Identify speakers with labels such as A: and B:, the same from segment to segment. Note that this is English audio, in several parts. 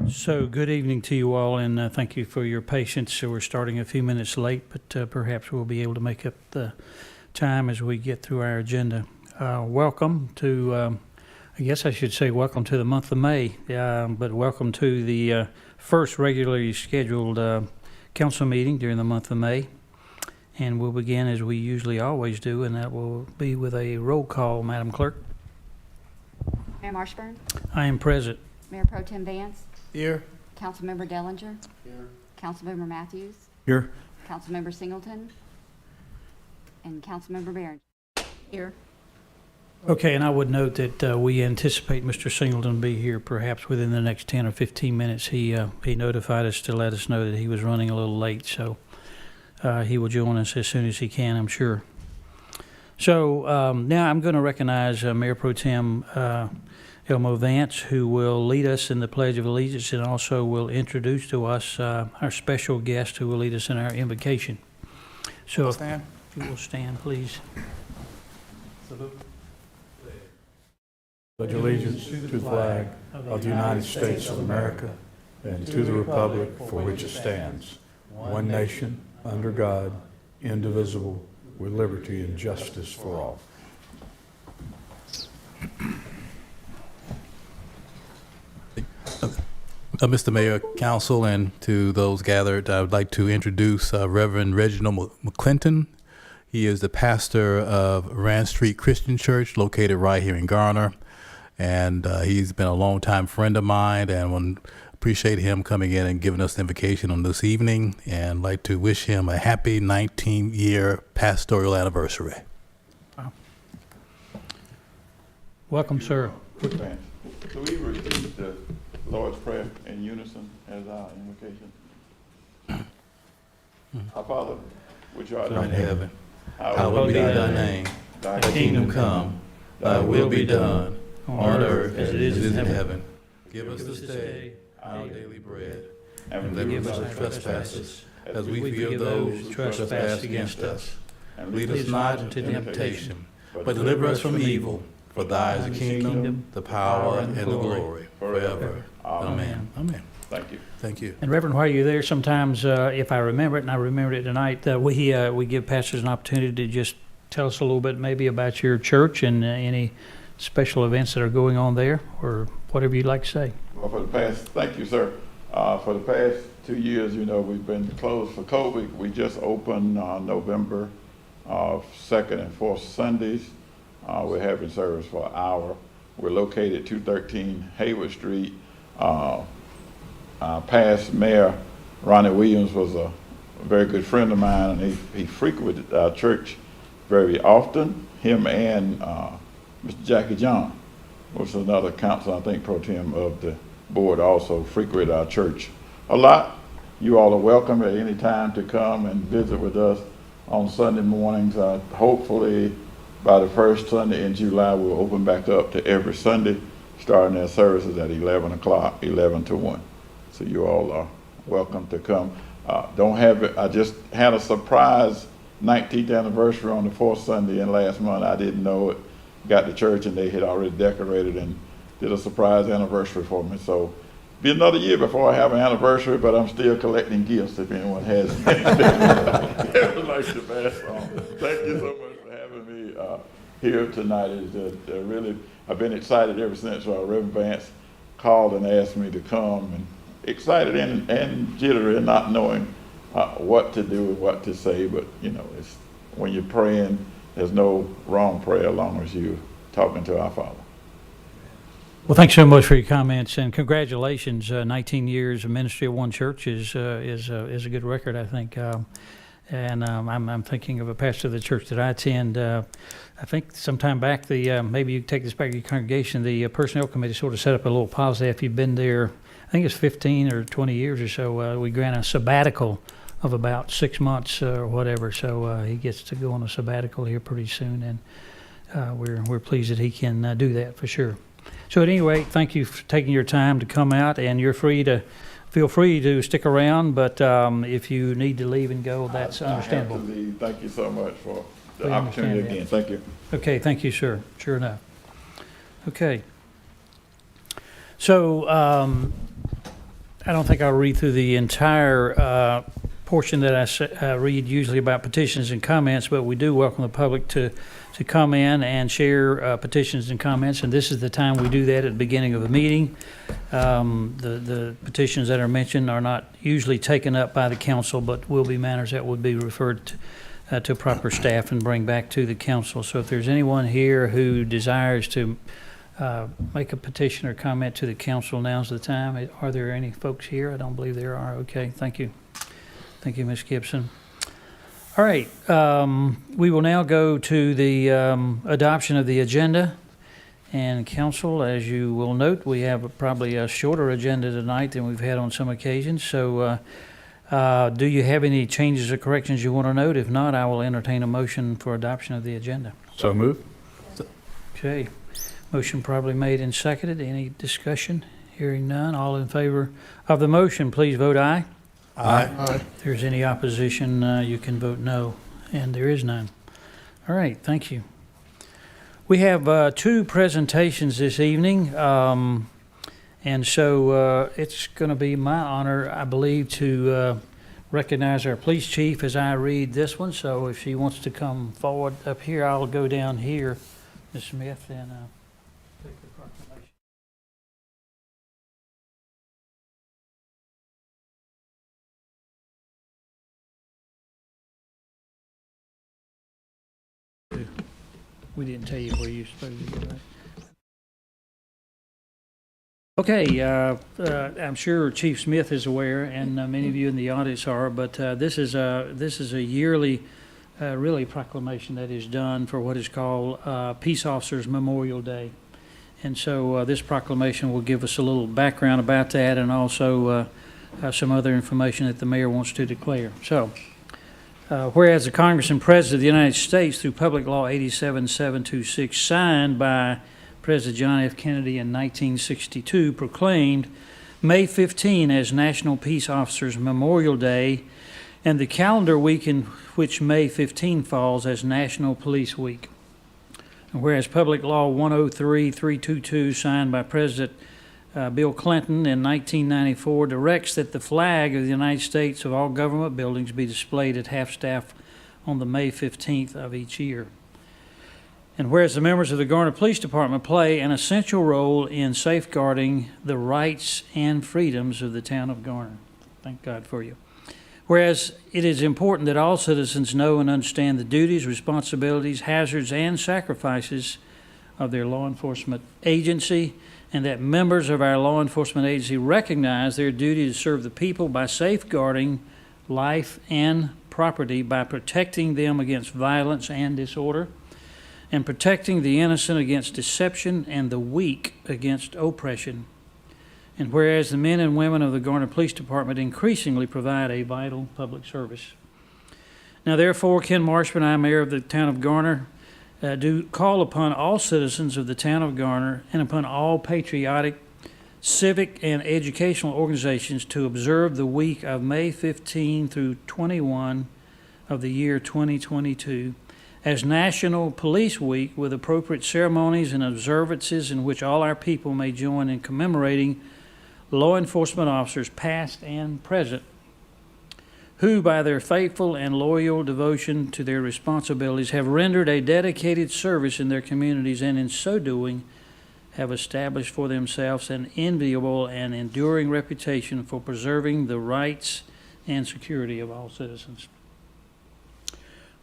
A: So good evening to you all, and thank you for your patience. So we're starting a few minutes late, but perhaps we'll be able to make up the time as we get through our agenda. Welcome to, I guess I should say welcome to the month of May, but welcome to the first regularly scheduled council meeting during the month of May. And we'll begin as we usually always do, and that will be with a roll call, Madam Clerk.
B: Mayor Marshburn,
A: I am present.
B: Mayor Pro Tem Vance,
C: Here.
B: Councilmember Dellinger,
C: Here.
B: Councilmember Matthews,
C: Here.
B: Councilmember Singleton, and Councilmember Barron. Here.
A: Okay, and I would note that we anticipate Mr. Singleton will be here perhaps within the next 10 or 15 minutes. He notified us to let us know that he was running a little late, so he will join us as soon as he can, I'm sure. So now I'm going to recognize Mayor Pro Tem Elmo Vance, who will lead us in the Pledge of Allegiance and also will introduce to us our special guest who will lead us in our invocation. So if you will stand, please.
D: Pledge allegiance to the flag of the United States of America and to the republic for which it stands, one nation, under God, indivisible, with liberty and justice for all.
C: Mr. Mayor, Council, and to those gathered, I would like to introduce Reverend Reginald Mcclinton. He is the pastor of Rand Street Christian Church, located right here in Garner, and he's been a longtime friend of mine, and I appreciate him coming in and giving us the invocation on this evening, and like to wish him a happy 19-year pastoral anniversary.
A: Wow. Welcome, sir.
E: Quick advance. So we repeat the Lord's Prayer in unison as our invocation. Our Father, which art
C: In
E: in
C: heaven,
E: heaven,
C: hallowed be thy name.
E: Thy
C: Thy kingdom come, thy will be done, on earth as it is in heaven. Give us this day our daily bread, and forgive us our trespasses, as we forgive those who trespass against us. And lead us not into temptation, but deliver us from evil. For thy is the kingdom, the power, and the glory, forever. Amen. Amen.
E: Thank you.
C: Thank you.
A: And Reverend, while you're there, sometimes if I remember it, and I remembered it tonight, we give pastors an opportunity to just tell us a little bit maybe about your church and any special events that are going on there, or whatever you'd like to say.
E: Well, thank you, sir. For the past 2 years, we've been closed for COVID. We just opened November 2nd and 4th Sundays. We're having service for an hour. We're located 213 Hayward Street. Our past mayor, Ronnie Williams, was a very good friend of mine, and he frequented our church very often. Him and Mr. Jackie John, which is another council, I think, pro tem of the board, also frequent our church a lot. You all are welcome at any time to come and visit with us on Sunday mornings. Hopefully, by the first Sunday in July, we'll open back up to every Sunday, starting their services at 11 o'clock, 11 to 1. So you all are welcome to come. I just had a surprise 19th anniversary on the 4th Sunday in last month. I didn't know it. Got to church and they had already decorated and did a surprise anniversary for me. So be another year before I have an anniversary, but I'm still collecting gifts if anyone has anything they would like to pass on. Thank you so much for having me here tonight. I've been excited ever since Reverend Vance called and asked me to come, and excited and jittery and not knowing what to do and what to say, but it's when you're praying, there's no wrong prayer as long as you're talking to our Father.
A: Well, thanks so much for your comments, and congratulations. 19 years of ministry at one church is a good record, I think. And I'm thinking of a pastor of the church that I attend. I think sometime back, maybe you can take this back to your congregation, the personnel committee sort of set up a little policy after you've been there, I think it's 15 or 20 years or so, we grant a sabbatical of about 6 months or whatever. So he gets to go on a sabbatical here pretty soon, and we're pleased that he can do that for sure. So at any rate, thank you for taking your time to come out, and feel free to stick around, but if you need to leave and go, that's understandable.
E: I have to leave. Thank you so much for the opportunity again. Thank you.
A: Okay, thank you, sir. Sure enough. Okay. So I don't think I'll read through the entire portion that I read usually about petitions and comments, but we do welcome the public to come in and share petitions and comments, and this is the time we do that at the beginning of a meeting. The petitions that are mentioned are not usually taken up by the council, but will be matters that would be referred to proper staff and bring back to the council. So if there's anyone here who desires to make a petition or comment to the council, now's the time. Are there any folks here? I don't believe there are. Okay, thank you. Thank you, Ms. Gibson. All right, we will now go to the adoption of the agenda. And council, as you will note, we have probably a shorter agenda tonight than we've had on some occasions. So do you have any changes or corrections you want to note? If not, I will entertain a motion for adoption of the agenda.
D: So moved.
A: Okay, motion probably made and seconded. Any discussion? Hearing none. All in favor of the motion, please vote aye.
D: Aye.
A: If there's any opposition, you can vote no, and there is none. All right, thank you. We have two presentations this evening, and so it's going to be my honor, I believe, to recognize our police chief as I read this one. So if she wants to come forward up here, I'll go down here, Ms. Smith, and take the proclamation. We didn't tell you where you're supposed to go, right? Okay, I'm sure Chief Smith is aware, and many of you in the audience are, but this is a yearly, really proclamation that is done for what is called Peace Officers Memorial Day. And so this proclamation will give us a little background about that, and also some other information that the mayor wants to declare. So, whereas the Congress and President of the United States, through Public Law 87726, signed by President John F. Kennedy in 1962, proclaimed May 15 as National Peace Officers Memorial Day, and the calendar week in which May 15 falls as National Police Week. And whereas Public Law 103322, signed by President Bill Clinton in 1994, directs that the flag of the United States of all government buildings be displayed at half-staff on the May 15th of each year. And whereas the members of the Garner Police Department play an essential role in safeguarding the rights and freedoms of the town of Garner. Thank God for you. Whereas it is important that all citizens know and understand the duties, responsibilities, hazards, and sacrifices of their law enforcement agency, and that members of our law enforcement agency recognize their duty to serve the people by safeguarding life and property, by protecting them against violence and disorder, and protecting the innocent against deception and the weak against oppression. And whereas the men and women of the Garner Police Department increasingly provide a vital public service. Now, therefore, Ken Marshman, I, Mayor of the town of Garner, do call upon all citizens of the town of Garner and upon all patriotic, civic, and educational organizations to observe the week of May 15 through 21 of the year 2022 as National Police Week, with appropriate ceremonies and observances in which all our people may join in commemorating law enforcement officers past and present, who by their faithful and loyal devotion to their responsibilities have rendered a dedicated service in their communities, and in so doing have established for themselves an enviable and enduring reputation for preserving the rights and security of all citizens.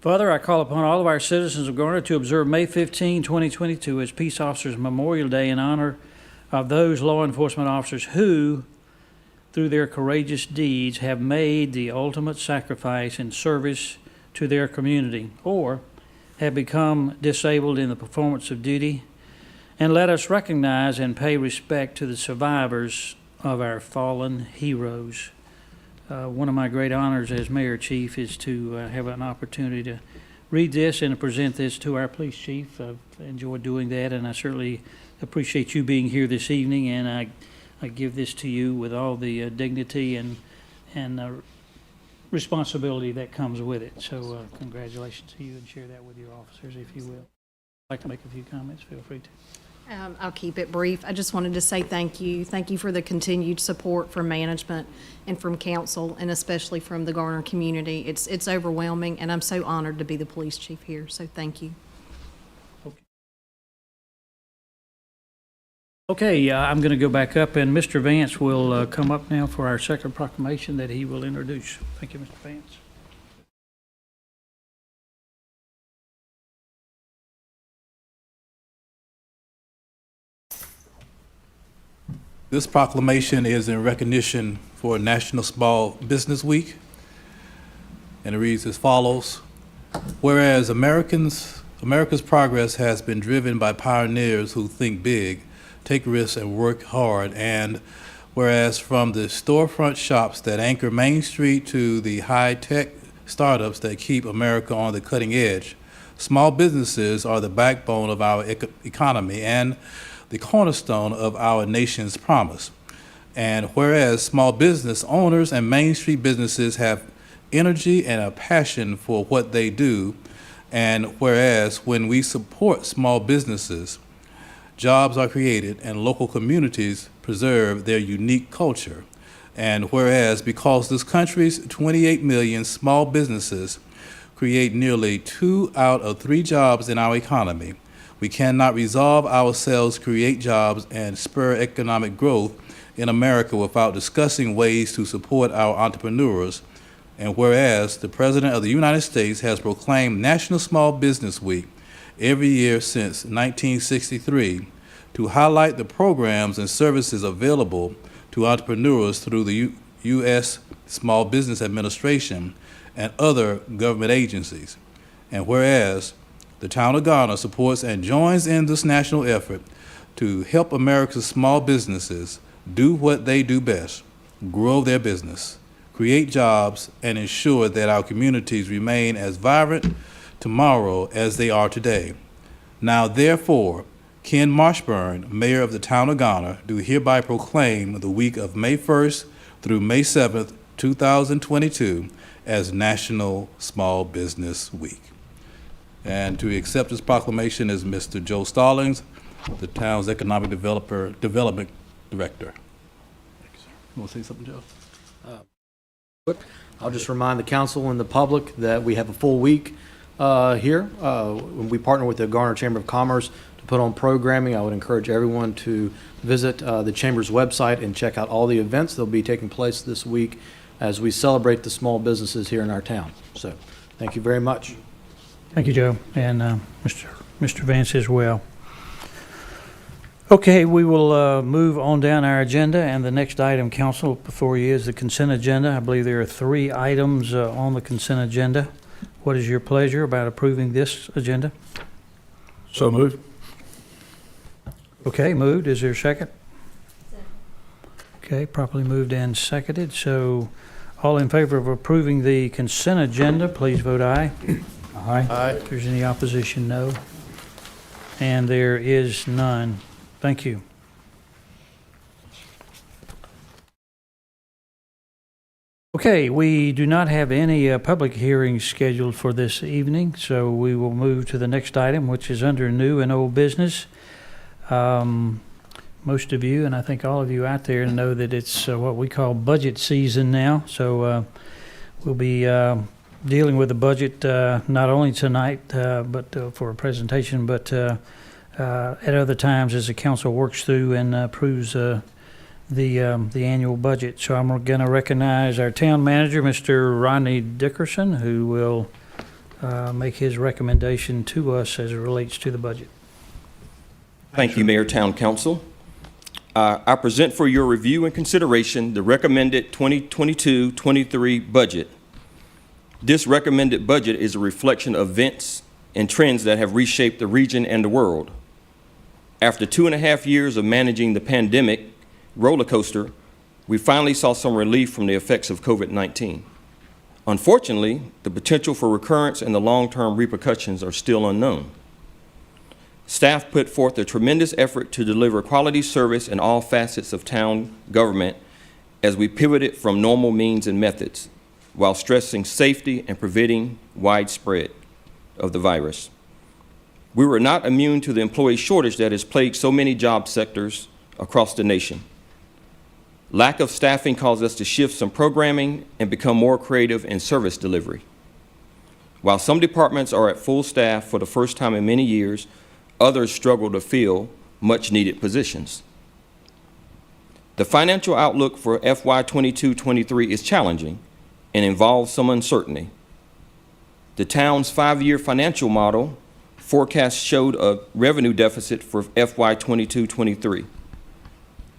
A: Father, I call upon all of our citizens of Garner to observe May 15, 2022 as Peace Officers Memorial Day in honor of those law enforcement officers who, through their courageous deeds, have made the ultimate sacrifice in service to their community, or have become disabled in the performance of duty. And let us recognize and pay respect to the survivors of our fallen heroes. One of my great honors as Mayor Chief is to have an opportunity to read this and to present this to our police chief. I've enjoyed doing that, and I certainly appreciate you being here this evening, and I give this to you with all the dignity and responsibility that comes with it. So congratulations to you, and share that with your officers if you will. If you'd like to make a few comments, feel free to.
F: I'll keep it brief. I just wanted to say thank you. Thank you for the continued support from management and from council, and especially from the Garner community. It's overwhelming, and I'm so honored to be the police chief here, so thank you.
A: Okay, I'm going to go back up, and Mr. Vance will come up now for our second proclamation that he will introduce. Thank you, Mr. Vance.
C: This proclamation is in recognition for National Small Business Week, and it reads as follows. Whereas America's progress has been driven by pioneers who think big, take risks, and work hard, and whereas from the storefront shops that anchor Main Street to the high-tech startups that keep America on the cutting edge, small businesses are the backbone of our economy and the cornerstone of our nation's promise. And whereas small business owners and Main Street businesses have energy and a passion for what they do, and whereas when we support small businesses, jobs are created and local communities preserve their unique culture. And whereas because this country's 28 million small businesses create nearly 2 out of 3 jobs in our economy, we cannot resolve ourselves, create jobs, and spur economic growth in America without discussing ways to support our entrepreneurs. And whereas the President of the United States has proclaimed National Small Business Week every year since 1963 to highlight the programs and services available to entrepreneurs through the U.S. Small Business Administration and other government agencies. And whereas the town of Garner supports and joins in this national effort to help America's small businesses do what they do best, grow their business, create jobs, and ensure that our communities remain as vibrant tomorrow as they are today. Now, therefore, Ken Marshburn, Mayor of the town of Garner, do hereby proclaim the week of May 1st through May 7th, 2022 as National Small Business Week. And to accept this proclamation is Mr. Joe Stallings, the town's Economic Development Director. You want to say something, Joe?
G: I'll just remind the council and the public that we have a full week here. We partner with the Garner Chamber of Commerce to put on programming. I would encourage everyone to visit the Chamber's website and check out all the events that will be taking place this week as we celebrate the small businesses here in our town. So, thank you very much.
A: Thank you, Joe, and Mr. Vance as well. Okay, we will move on down our agenda, and the next item, council, before you is the consent agenda. I believe there are 3 items on the consent agenda. What is your pleasure about approving this agenda?
D: So moved.
A: Okay, moved. Is there a second? Okay, properly moved and seconded. So all in favor of approving the consent agenda, please vote aye.
D: Aye.
A: If there's any opposition, no. And there is none. Thank you. Okay, we do not have any public hearings scheduled for this evening, so we will move to the next item, which is under new and old business. Most of you, and I think all of you out there, know that it's what we call budget season now, so we'll be dealing with the budget not only tonight but for a presentation, but at other times as the council works through and approves the annual budget. So I'm going to recognize our town manager, Mr. Rodney Dickerson, who will make his recommendation to us as it relates to the budget.
H: Thank you, Mayor, Town Council. I present for your review and consideration the recommended 2022-23 budget. This recommended budget is a reflection of events and trends that have reshaped the region and the world. After 2.5 years of managing the pandemic roller coaster, we finally saw some relief from the effects of COVID-19. Unfortunately, the potential for recurrence and the long-term repercussions are still unknown. Staff put forth a tremendous effort to deliver quality service in all facets of town government as we pivoted from normal means and methods, while stressing safety and preventing widespread of the virus. We were not immune to the employee shortage that has plagued so many job sectors across the nation. Lack of staffing caused us to shift some programming and become more creative in service delivery. While some departments are at full staff for the first time in many years, others struggle to fill much needed positions. The financial outlook for FY 22-23 is challenging and involves some uncertainty. The town's 5-year financial model forecast showed a revenue deficit for FY 22-23.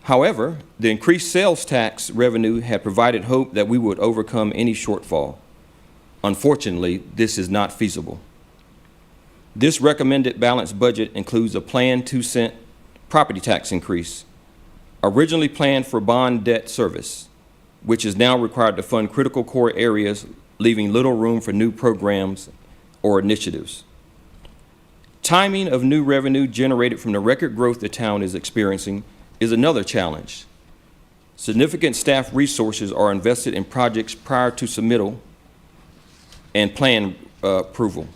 H: However, the increased sales tax revenue had provided hope that we would overcome any shortfall. Unfortunately, this is not feasible. This recommended balanced budget includes a planned 2-cent property tax increase, originally planned for bond debt service, which is now required to fund critical core areas, leaving little room for new programs or initiatives. Timing of new revenue generated from the record growth the town is experiencing is another challenge. Significant staff resources are invested in projects prior to submittal and plan approval.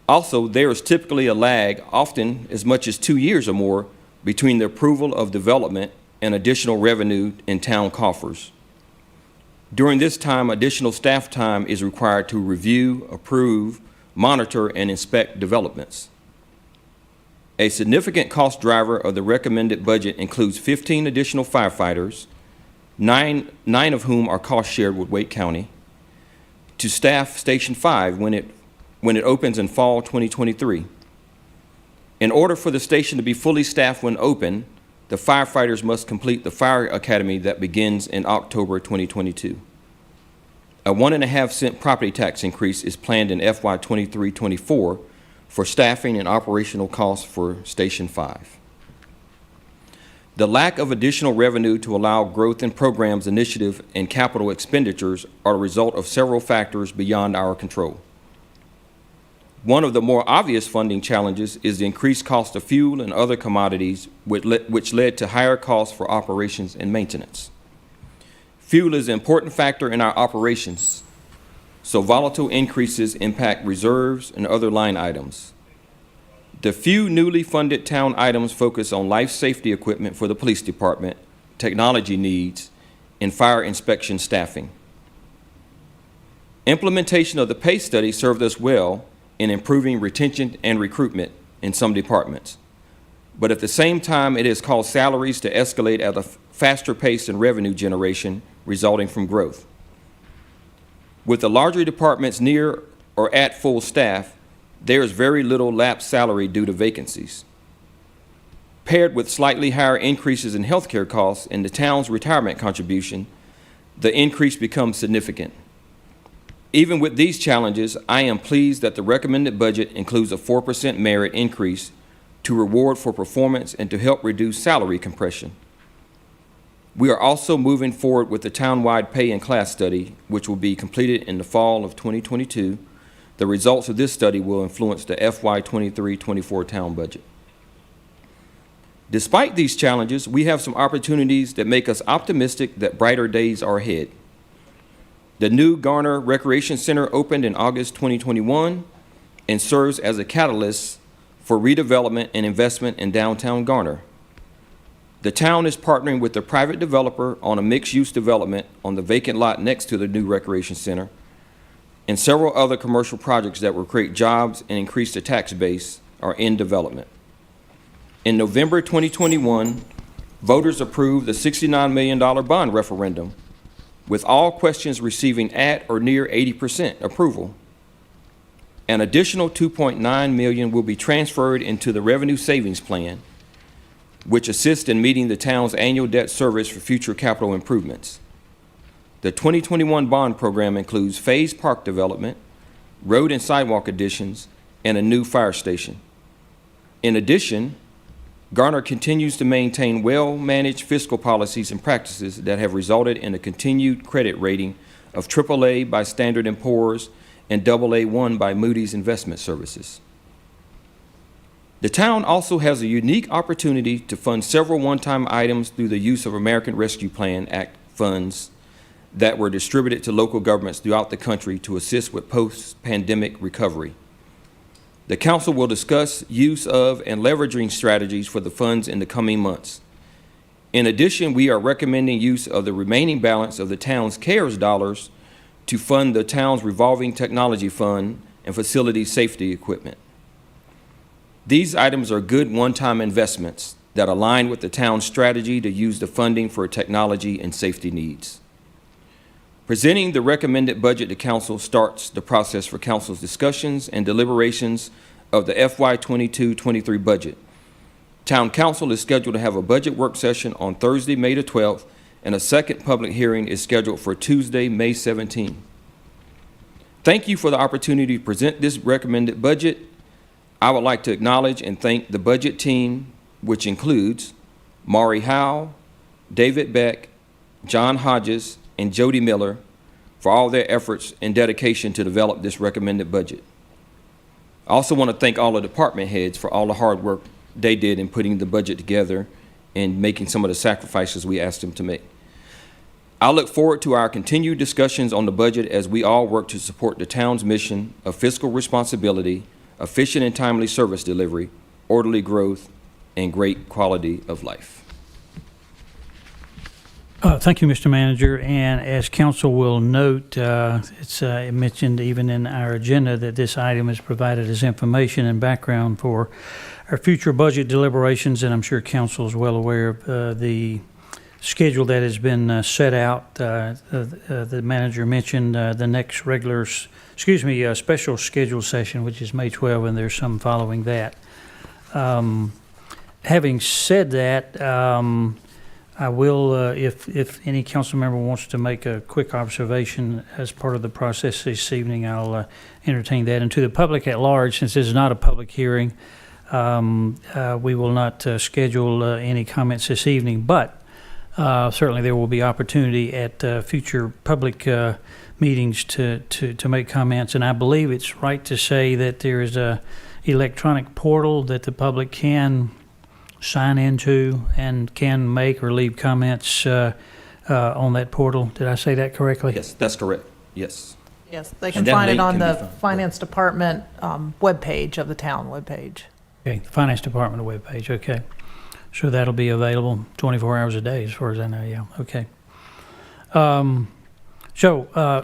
H: Also, there is typically a lag, often as much as 2 years or more, between the approval of development and additional revenue in town coffers. During this time, additional staff time is required to review, approve, monitor, and inspect developments. A significant cost driver of the recommended budget includes 15 additional firefighters, nine of whom are cost shared with Wake County, to staff Station 5 when it opens in fall 2023. In order for the station to be fully staffed when open, the firefighters must complete the fire academy that begins in October 2022. A 1.5-cent property tax increase is planned in FY 23-24 for staffing and operational costs for Station 5. The lack of additional revenue to allow growth in programs, initiative, and capital expenditures are a result of several factors beyond our control. One of the more obvious funding challenges is the increased cost of fuel and other commodities, which led to higher costs for operations and maintenance. Fuel is an important factor in our operations, so volatile increases impact reserves and other line items. The few newly funded town items focus on life safety equipment for the police department, technology needs, and fire inspection staffing. Implementation of the pay study served us well in improving retention and recruitment in some departments. But at the same time, it has caused salaries to escalate at a faster pace than revenue generation resulting from growth. With the larger departments near or at full staff, there is very little lapsed salary due to vacancies. Paired with slightly higher increases in healthcare costs and the town's retirement contribution, the increase becomes significant. Even with these challenges, I am pleased that the recommended budget includes a 4% merit increase to reward for performance and to help reduce salary compression. We are also moving forward with the townwide pay and class study, which will be completed in the fall of 2022. The results of this study will influence the FY 23-24 town budget. Despite these challenges, we have some opportunities that make us optimistic that brighter days are ahead. The new Garner Recreation Center opened in August 2021 and serves as a catalyst for redevelopment and investment in downtown Garner. The town is partnering with the private developer on a mixed-use development on the vacant lot next to the new recreation center, and several other commercial projects that will create jobs and increase the tax base are in development. In November 2021, voters approved the $69 million bond referendum, with all questions receiving at or near 80% approval. An additional $2.9 million will be transferred into the Revenue Savings Plan, which assists in meeting the town's annual debt service for future capital improvements. The 2021 bond program includes phased park development, road and sidewalk additions, and a new fire station. In addition, Garner continues to maintain well-managed fiscal policies and practices that have resulted in a continued credit rating of AAA by Standard & Poor's and AA1 by Moody's Investment Services. The town also has a unique opportunity to fund several one-time items through the use of American Rescue Plan Act funds that were distributed to local governments throughout the country to assist with post-pandemic recovery. The council will discuss use of and leveraging strategies for the funds in the coming months. In addition, we are recommending use of the remaining balance of the town's CARES dollars to fund the town's revolving technology fund and facility safety equipment. These items are good one-time investments that align with the town's strategy to use the funding for technology and safety needs. Presenting the recommended budget to council starts the process for council's discussions and deliberations of the FY 22-23 budget. Town council is scheduled to have a budget work session on Thursday, May the 12th, and a second public hearing is scheduled for Tuesday, May 17th. Thank you for the opportunity to present this recommended budget. I would like to acknowledge and thank the budget team, which includes Maury Howe, David Beck, John Hodges, and Jody Miller, for all their efforts and dedication to develop this recommended budget. I also want to thank all the department heads for all the hard work they did in putting the budget together and making some of the sacrifices we asked them to make. I look forward to our continued discussions on the budget as we all work to support the town's mission of fiscal responsibility, efficient and timely service delivery, orderly growth, and great quality of life.
A: Thank you, Mr. Manager. And as council will note, it's mentioned even in our agenda that this item is provided as information and background for our future budget deliberations, and I'm sure council is well aware of the schedule that has been set out. The manager mentioned the next special scheduled session, which is May 12, and there's some following that. Having said that, I will, if any council member wants to make a quick observation as part of the process this evening, I'll entertain that. And to the public at large, since this is not a public hearing, we will not schedule any comments this evening, but certainly there will be opportunity at future public meetings to make comments. And I believe it's right to say that there is a electronic portal that the public can sign into and can make or leave comments on that portal. Did I say that correctly?
H: Yes, that's correct. Yes.
I: Yes, they
H: And
I: can
H: that
I: find it
H: link
I: on
H: can be
I: the
H: found.
I: Finance Department webpage of the town webpage.
A: Okay, the Finance Department webpage, okay. So that'll be available 24 hours a day as far as I know, yeah, okay.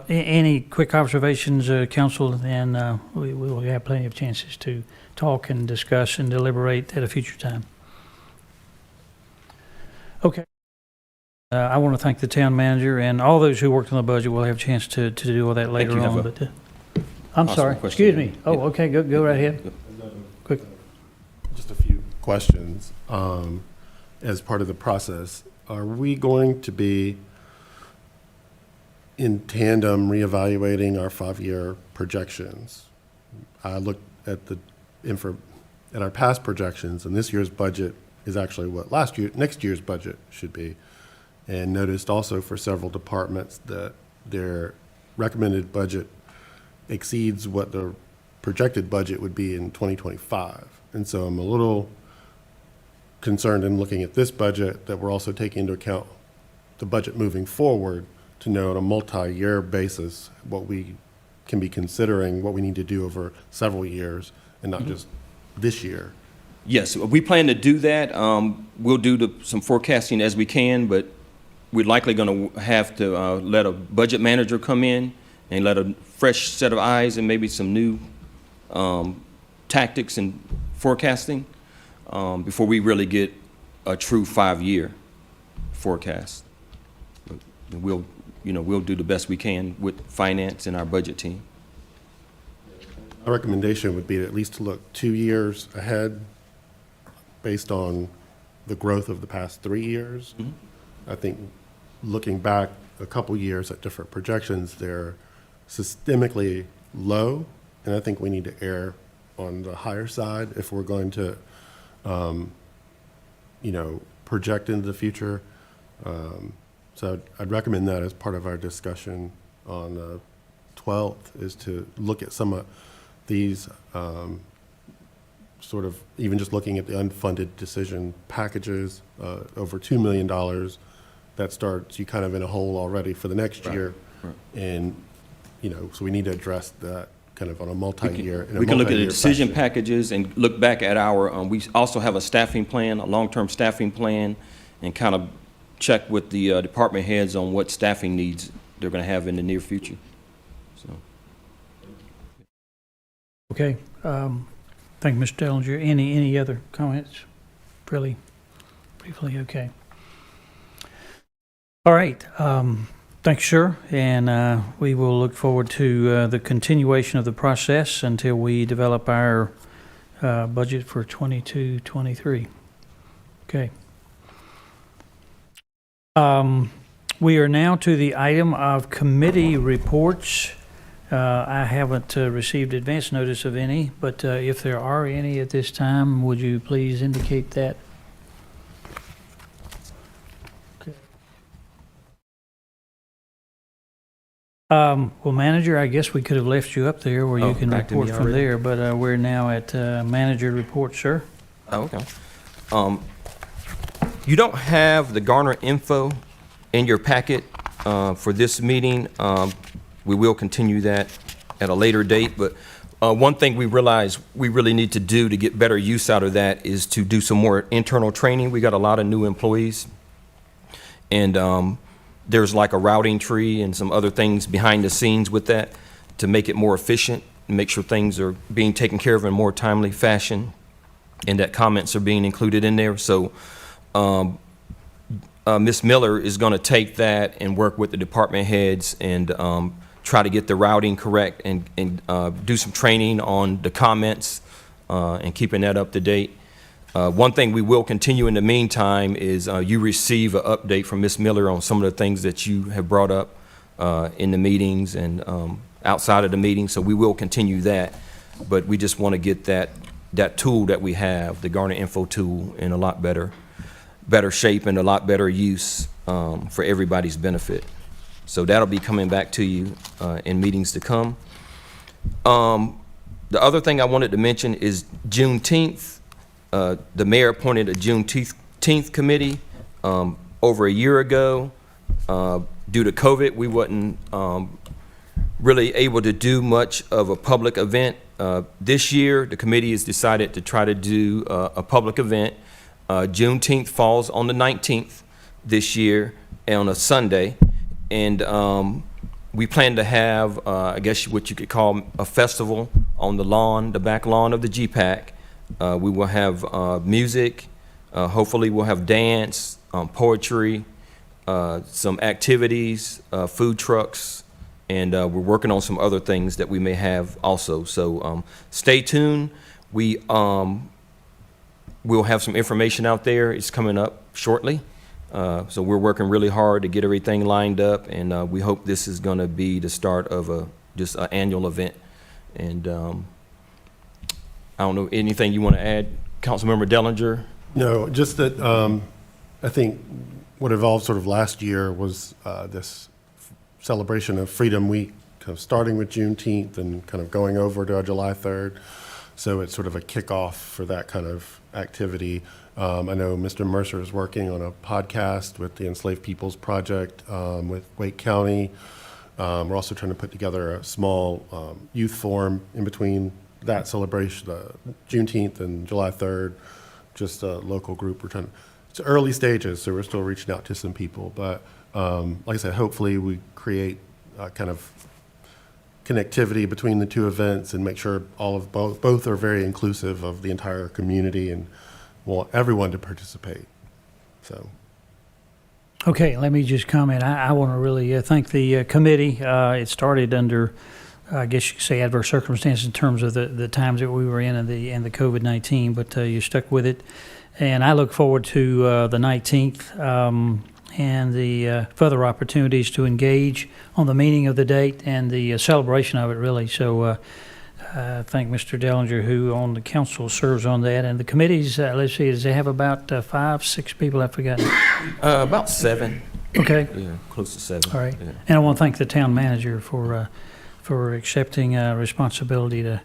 A: Any quick observations, council, and we will have plenty of chances to talk and discuss and deliberate at a future time. Okay. I want to thank the town manager and all those who worked on the budget. We'll have a chance to do all that later
H: you.
A: on.
H: Have
A: But I'm
H: possible
A: sorry.
H: question.
A: Excuse me. Oh,
H: Yeah.
A: okay. Go right ahead. Quick.
J: Just a few questions. As part of the process, are we going to be in tandem reevaluating our 5-year projections? I looked at at our past projections, and this year's budget is actually what next year's budget should be. And noticed also for several departments that their recommended budget exceeds what the projected budget would be in 2025. And so I'm a little concerned in looking at this budget that we're also taking into account the budget moving forward to know on a multi-year basis what we can be considering, what we need to do over several years and not just this year.
H: Yes, we plan to do that. We'll do some forecasting as we can, but we're likely going to have to let a budget manager come in and let a fresh set of eyes and maybe some new tactics and forecasting before we really get a true 5-year forecast. But we'll do the best we can with finance and our budget team.
J: My recommendation would be at least to look 2 years ahead based on the growth of the past 3 years.
H: Mm-hmm.
J: I think looking back a couple years at different projections, they're systemically low, and I think we need to err on the higher side if we're going to, project into the future. So I'd recommend that as part of our discussion on the 12th, is to look at some of these sort of, even just looking at the unfunded decision packages, over $2 million, that starts you kind of in a hole already for the next year.
H: Right.
J: And, so we need to address that kind of on a multi-year. in a
H: We can look at the
J: multi-year
H: decision
J: fashion.
H: packages and look back at our, we also have a staffing plan, a long-term staffing plan, and kind of check with the department heads on what staffing needs they're going to have in the near future. So,
A: Okay. Thank you, Mr. Dellinger. Any other comments? Really briefly, okay. All right. Thank you, sir. And we will look forward to the continuation of the process until we develop our budget for 22-23. Okay. We are now to the item of committee reports. I haven't received advance notice of any, but if there are any at this time, would you please indicate that? Okay. Well, manager, I guess we could have left you up there where you
H: Oh,
A: can
H: back to me
A: report from
H: already?
A: there, but we're now at manager report, sir.
H: oh, okay. You don't have the Garner info in your packet for this meeting. We will continue that at a later date, but one thing we realize we really need to do to get better use out of that is to do some more internal training. We got a lot of new employees, and there's like a routing tree and some other things behind the scenes with that to make it more efficient and make sure things are being taken care of in a more timely fashion, and that comments are being included in there. So Ms. Miller is going to take that and work with the department heads and try to get the routing correct and do some training on the comments and keeping that up to date. One thing we will continue in the meantime is you receive an update from Ms. Miller on some of the things that you have brought up in the meetings and outside of the meeting. So we will continue that, but we just want to get that tool that we have, the Garner Info tool, in a lot better shape and a lot better use for everybody's benefit. So that'll be coming back to you in meetings to come. The other thing I wanted to mention is Juneteenth. The mayor appointed a Juneteenth committee over a year ago. Due to COVID, we wasn't really able to do much of a public event. This year, the committee has decided to try to do a public event. Juneteenth falls on the 19th this year on a Sunday. And we plan to have, I guess what you could call a festival on the lawn, the back lawn of the GPAC. We will have music. Hopefully we'll have dance, poetry, some activities, food trucks, and we're working on some other things that we may have also. So stay tuned. We'll have some information out there. It's coming up shortly. So we're working really hard to get everything lined up, and we hope this is going to be the start of just an annual event. And I don't know, anything you want to add, Councilmember Dellinger?
J: No, just that I think what evolved sort of last year was this celebration of Freedom Week, kind of starting with Juneteenth and kind of going over to July 3rd. So it's sort of a kickoff for that kind of activity. I know Mr. Mercer is working on a podcast with the Enslaved Peoples Project with Wake County. We're also trying to put together a small youth forum in between that celebration, Juneteenth and July 3rd, just a local group. It's early stages, so we're still reaching out to some people. But like I said, hopefully we create kind of connectivity between the two events and make sure both are very inclusive of the entire community and want everyone to participate. So.
A: Okay, let me just comment. I want to really thank the committee. It started under, I guess you could say, adverse circumstances in terms of the times that we were in and the COVID-19, but you stuck with it. And I look forward to the 19th and the further opportunities to engage on the meaning of the date and the celebration of it, really. So I thank Mr. Dellinger, who on the council serves on that. And the committees, let's see, does they have about 5, 6 people? I've forgotten.
H: About 7.
A: Okay.
H: Yeah, close to 7.
A: All right.
H: Yeah.
A: And I want to thank the town manager for accepting responsibility to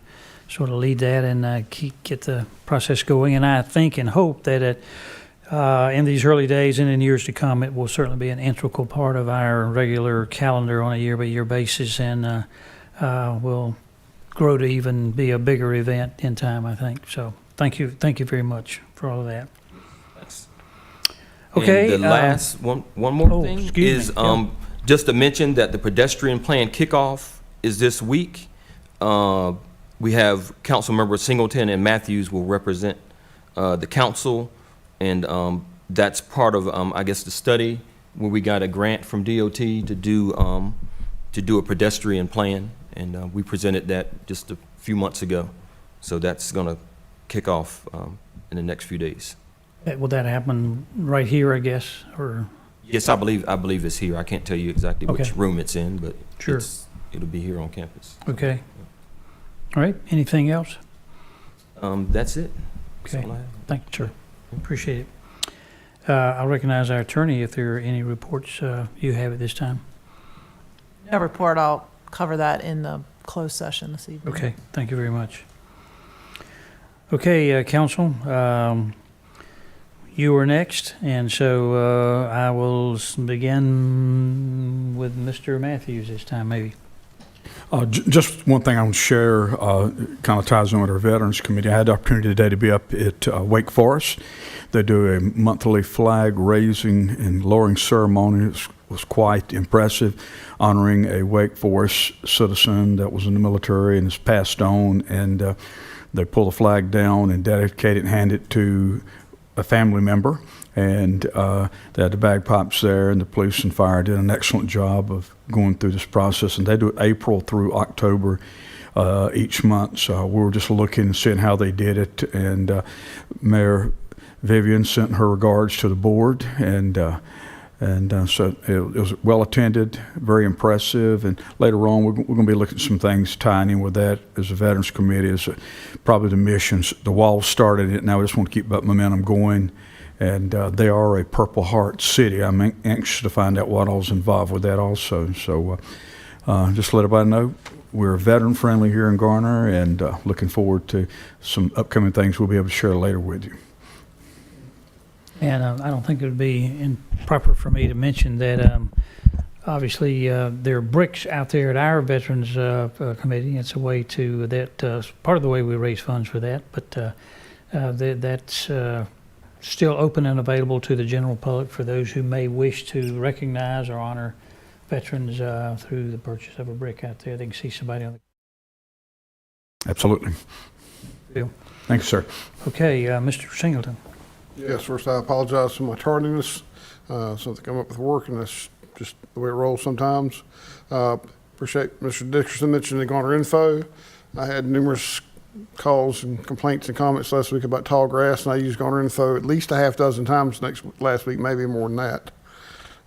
A: sort of lead that and get the process going. And I think and hope that in these early days and in years to come, it will certainly be an integral part of our regular calendar on a year-by-year basis, and will grow to even be a bigger event in time, I think. So thank you very much for all of that. Okay.
H: And the last one more thing
A: excuse
H: is
A: me. Yeah.
H: just to mention that the Pedestrian Plan Kickoff is this week. We have Councilmember Singleton and Matthews will represent the council, and that's part of, I guess, the study where we got a grant from DOT to do a pedestrian plan, and we presented that just a few months ago. So that's going to kick off in the next few days.
A: Will that happen right here, I guess, or?
H: Yes, I believe it's here. I can't tell you exactly which
A: Okay.
H: room it's in, but
A: Sure.
H: it'll be here on campus.
A: Okay. All right. Anything else?
H: That's it. That's
A: Okay.
H: all I have.
A: Thank you, sir. Appreciate it. I'll recognize our attorney if there are any reports you have at this time.
I: No report. I'll cover that in the closed session this evening.
A: Okay. Thank you very much. Okay, council, you are next, and so I will begin with Mr. Matthews this time, maybe.
D: Just one thing I want to share, kind of ties in with our Veterans Committee. I had the opportunity today to be up at Wake Forest. They do a monthly flag raising and lowering ceremony. It was quite impressive, honoring a Wake Forest citizen that was in the military and has passed on. And they pull the flag down and dedicate it and hand it to a family member. And they had the bagpipes there, and the police and fire did an excellent job of going through this process. And they do it April through October each month. So we were just looking and seeing how they did it. And Mayor Vivian sent her regards to the board, and so it was well attended, very impressive. And later on, we're going to be looking at some things tying in with that as a Veterans Committee, as probably the missions. The wall started it. Now we just want to keep that momentum going. And they are a Purple Heart city. I'm anxious to find out what all's involved with that also. So just let everybody know we're veteran friendly here in Garner, and looking forward to some upcoming things we'll be able to share later with you.
A: And I don't think it would be improper for me to mention that obviously there are bricks out there at our Veterans Committee. It's a way to, part of the way we raise funds for that, but that's still open and available to the general public for those who may wish to recognize or honor veterans through the purchase of a brick out there. They can see somebody on the
D: Absolutely.
A: field.
D: Thanks, sir.
A: Okay, Mr. Singleton.
K: Yes, first I apologize for my tardiness. Something come up with work, and that's just the way it rolls sometimes. Appreciate Mr. Dickerson mentioning the Garner info. I had numerous calls and complaints and comments last week about tall grass, and I used Garner info at least a half dozen times last week, maybe more than that.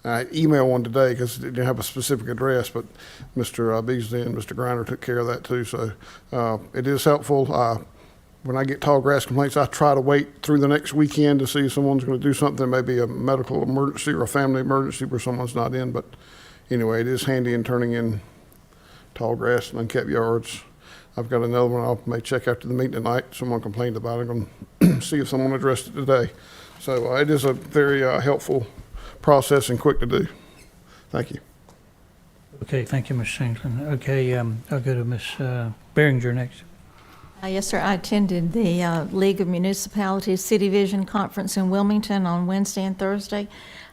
K: I emailed one today because it didn't have a specific address, but Mr. Beasley and Mr. Griner took care of that too. So it is helpful. When I get tall grass complaints, I try to wait through the next weekend to see if someone's going to do something, maybe a medical emergency or a family emergency where someone's not in. But anyway, it is handy in turning in tall grass and unkept yards. I've got another one I may check after the meeting tonight. Someone complained about it. I'm going to see if someone addressed it today. So it is a very helpful process and quick to do. Thank you.
A: Okay, thank you, Mr. Singleton. Okay, I'll go to Ms. Behringer next.
L: Yes, sir. I attended the League of Municipalities City Vision Conference in Wilmington on Wednesday and Thursday.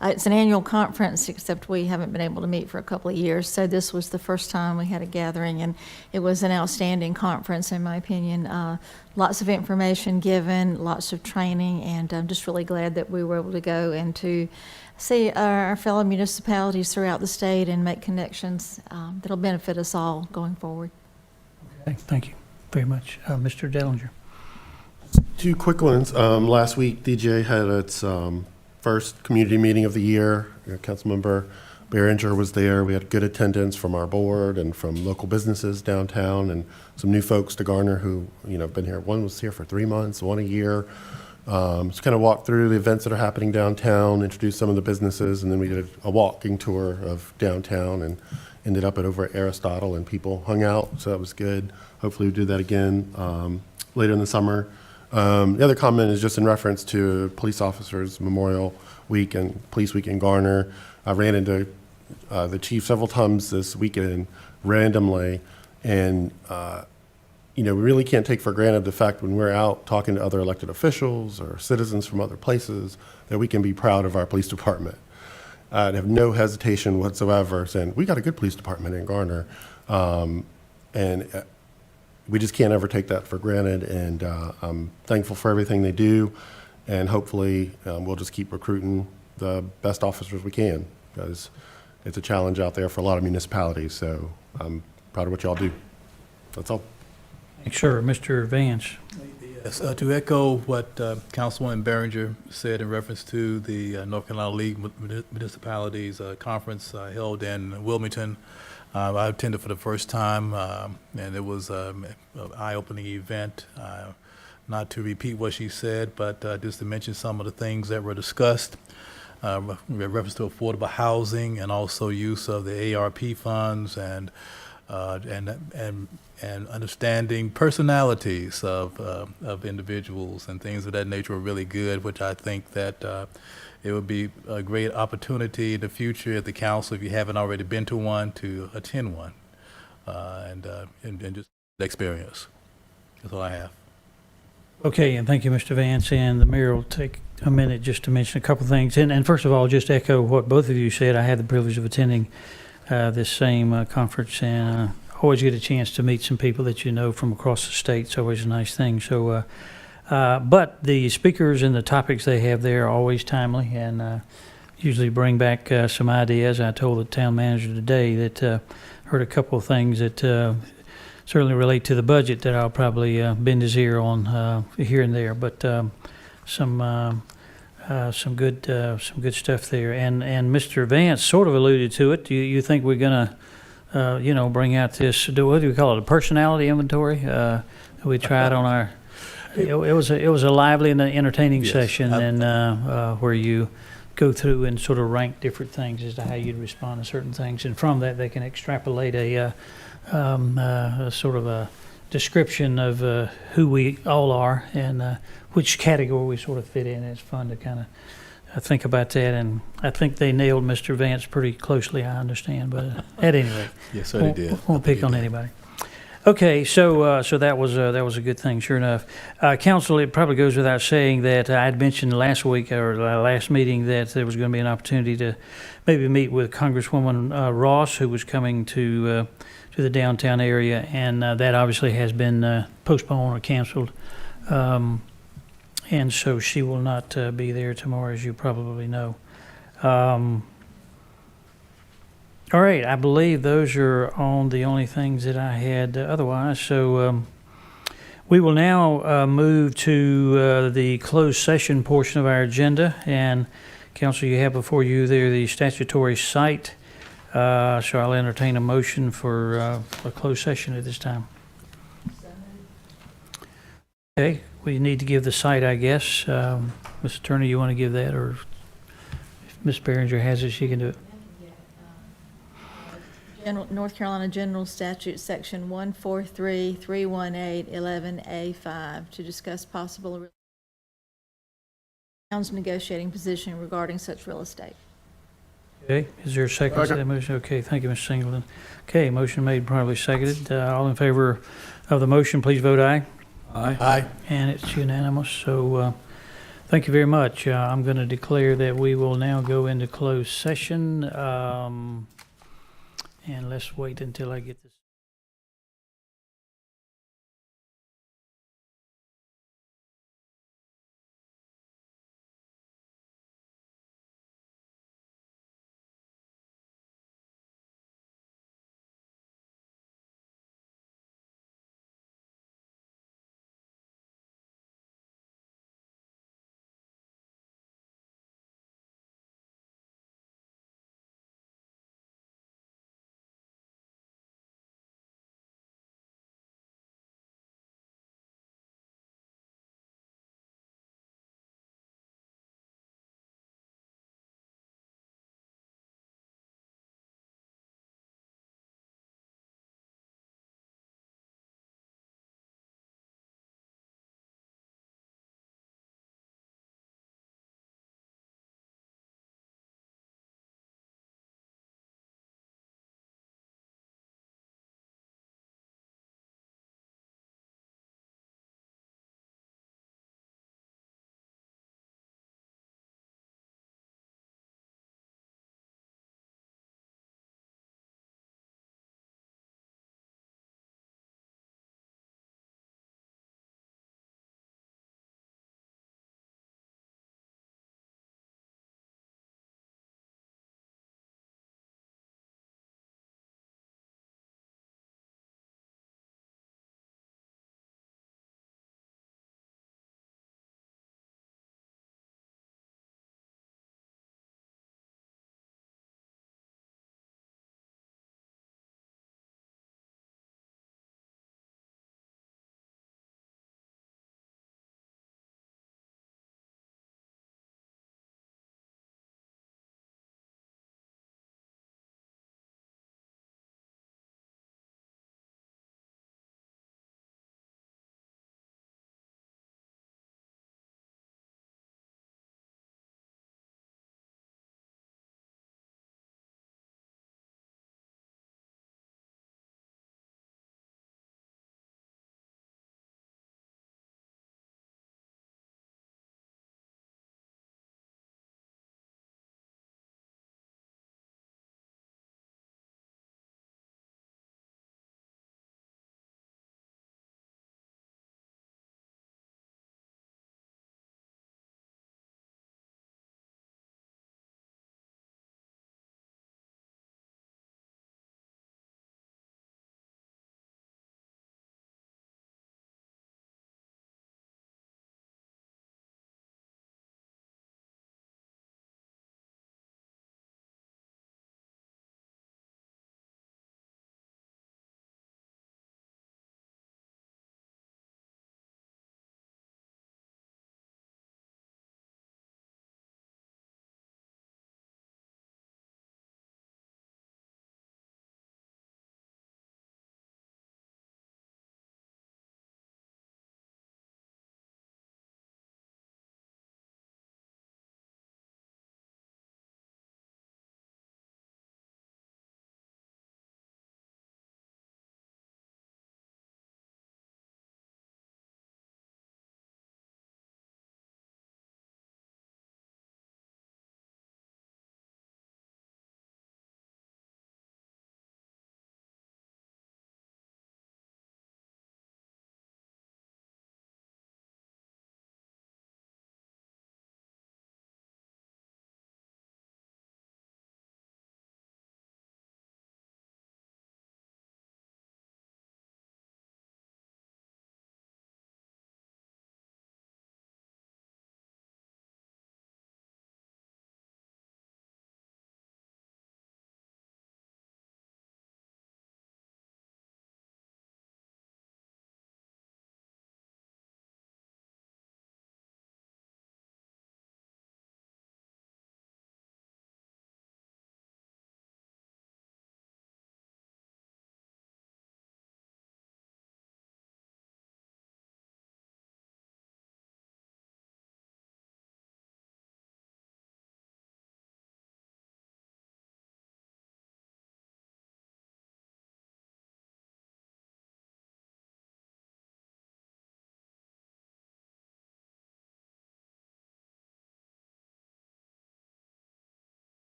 L: It's an annual conference, except we haven't been able to meet for a couple of years, so this was the first time we had a gathering, and it was an outstanding conference, in my opinion. Lots of information given, lots of training, and I'm just really glad that we were able to go and to see our fellow municipalities throughout the state and make connections that'll benefit us all going forward.
A: Okay, thank you very much. Mr. Dellinger.
J: Two quick ones. Last week, DJ had its first community meeting of the year. Councilmember Behringer was there. We had good attendance from our board and from local businesses downtown, and some new folks to Garner who have been here. One was here for 3 months, one a year. Just kind of walked through the events that are happening downtown, introduced some of the businesses, and then we did a walking tour of downtown and ended up over at Aristotle, and people hung out, so that was good. Hopefully we do that again later in the summer. The other comment is just in reference to Police Officers Memorial Week and Police Week in Garner. I ran into the chief several times this weekend randomly, and we really can't take for granted the fact when we're out talking to other elected officials or citizens from other places that we can be proud of our police department. I'd have no hesitation whatsoever saying, we got a good police department in Garner. And we just can't ever take that for granted. And I'm thankful for everything they do. And hopefully we'll just keep recruiting the best officers we can, because it's a challenge out there for a lot of municipalities. So I'm proud of what y'all do. That's all.
A: Thanks, sir. Mr. Vance.
C: Yes, to echo what Councilwoman Behringer said in reference to the North Carolina League of Municipalities conference held in Wilmington, I attended for the first time, and it was an eye-opening event. Not to repeat what she said, but just to mention some of the things that were discussed, in reference to affordable housing and also use of the ARP funds and understanding personalities of individuals and things of that nature were really good, which I think that it would be a great opportunity in the future at the council, if you haven't already been to one, to attend one and just experience. That's all I have.
A: Okay, and thank you, Mr. Vance, and the mayor will take a minute just to mention a couple things. And first of all, just echo what both of you said. I had the privilege of attending this same conference, and always get a chance to meet some people that you know from across the state. It's always a nice thing. So, but the speakers and the topics they have there are always timely and usually bring back some ideas. I told the town manager today that heard a couple of things that certainly relate to the budget that I'll probably bend his ear on here and there. But some good stuff there. And Mr. Vance sort of alluded to it. You think we're gonna bring out this, what do we call it, a personality inventory? We tried on our, it was a lively and entertaining session, and where you go through and sort of rank different things as to how you'd respond to certain things, and from that they can extrapolate a sort of a description of who we all are and which category we sort of fit in. It's fun to kind of think about that, and I think they nailed Mr. Vance pretty closely, I understand, but at any rate.
C: Yes, sir, they did.
A: Won't pick on anybody. Okay, so that was a good thing, sure enough. Council, it probably goes without saying that I had mentioned last week or last meeting that there was going to be an opportunity to maybe meet with Congresswoman Ross, who was coming to the downtown area, and that obviously has been postponed or canceled. And so she will not be there tomorrow, as you probably know. All right, I believe those are on the only things that I had otherwise. So we will now move to the closed session portion of our agenda. And Council, you have before you there the statutory cite. So I'll entertain a motion for a closed session at this time. Okay, we need to give the cite, I guess. Mr. Turner, you want to give that, or if Ms. Behringer has it, she can do it.
L: North Carolina General Statute, Section 143-318-11A5, to discuss possible town's negotiating position regarding such real estate.
A: Okay, is there a second to that motion? Okay, thank you, Mr. Singleton. Okay, motion made, probably seconded. All in favor of the motion, please vote aye.
C: Aye. Aye.
A: And it's unanimous, so thank you very much. I'm going to declare that we will now go into closed session. And let's wait until I get this.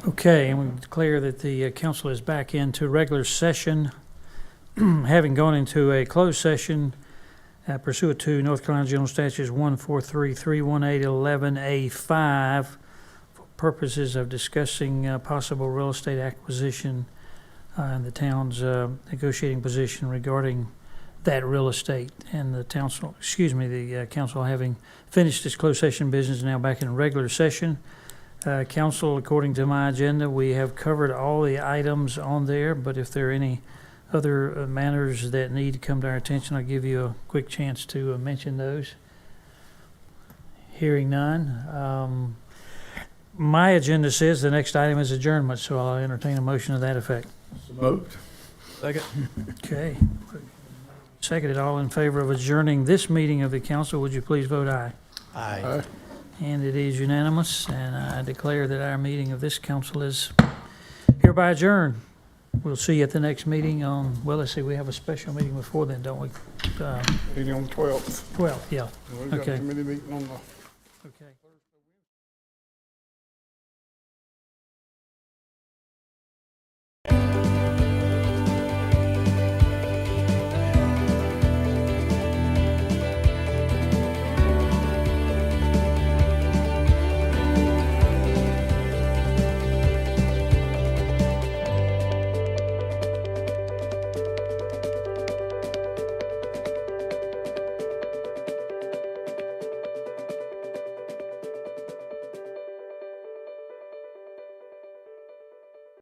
A: Okay, and we declare that the council is back into regular session, having gone into a closed session pursuant to North Carolina General Statutes 143-318-11A5 for purposes of discussing possible real estate acquisition and the town's negotiating position regarding that real estate. And the council, council having finished its closed session business, is now back in regular session. Council, according to my agenda, we have covered all the items on there, but if there are any other matters that need to come to our attention, I'll give you a quick chance to mention those. Hearing none. My agenda says the next item is adjournment, so I'll entertain a motion to that effect.
D: Moved.
C: Second.
A: Okay. Seconded. All in favor of adjourning this meeting of the council, would you please vote aye?
C: Aye.
A: And it is unanimous, and I declare that our meeting of this council is hereby adjourned. We'll see you at the next meeting on, well, let's see, we have a special meeting before then, don't we?
K: Meeting on the 12th.
A: 12th, yeah.
K: We've got a
A: Okay.
K: committee meeting on the
A: Okay.